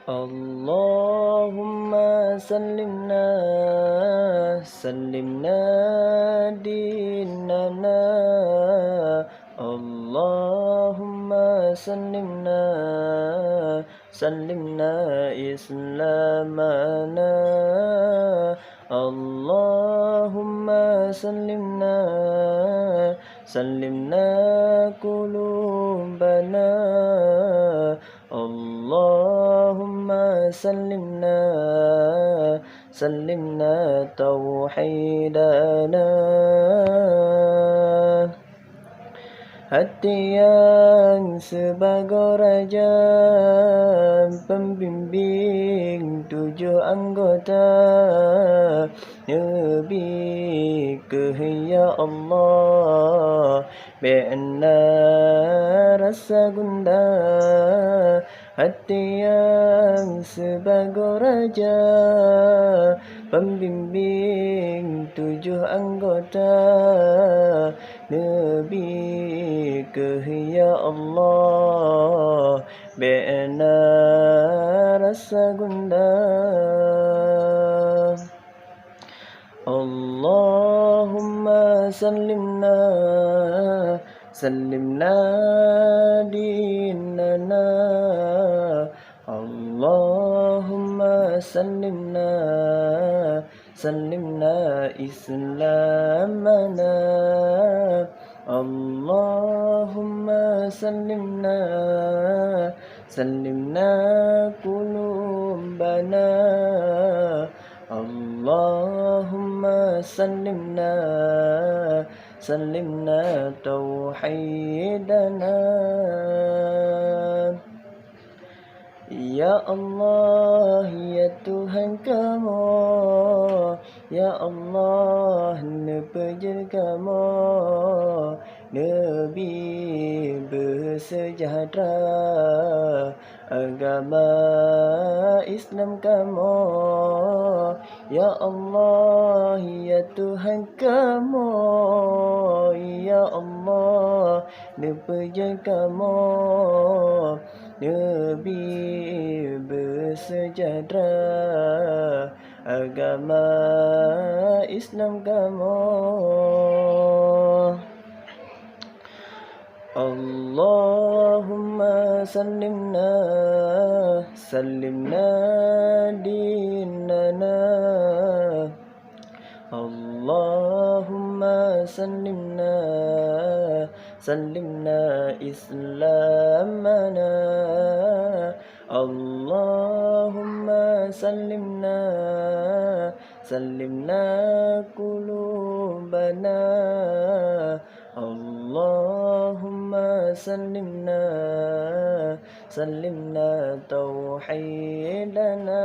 اللهم سلمنا سلمنا ديننا اللهم سلمنا سلمنا إسلامنا اللهم سلمنا سلمنا قلوبنا اللهم سلمنا سلمنا توحيدنا hati yang sebagai raja pembimbing 7 anggota Nabi ya Allah bi'na rasa gundah hati yang sebagai raja pembimbing 7 anggota Nabi ya Allah bi'na rasa gundah Allahumma sallimna sallimna dinana Allahumma sallimna sallimna islamana Allahumma sallimna sallimna qulubana Allahumma sallimna sallimna tauhidana Ya Allah, ya Tuhan kamu Ya Allah, nepejer kamu Nabi bersejahtera Agama Islam kamu Ya Allah, ya Tuhan kamu Ya Allah, nepejer kamu Nabi bersejahtera Agama Islam kamu Allahumma sallimna sallimna dinana Allahumma sallimna sallimna islamana Allahumma sallimna sallimna qulubana Allahumma sallimna sallimna tauhidana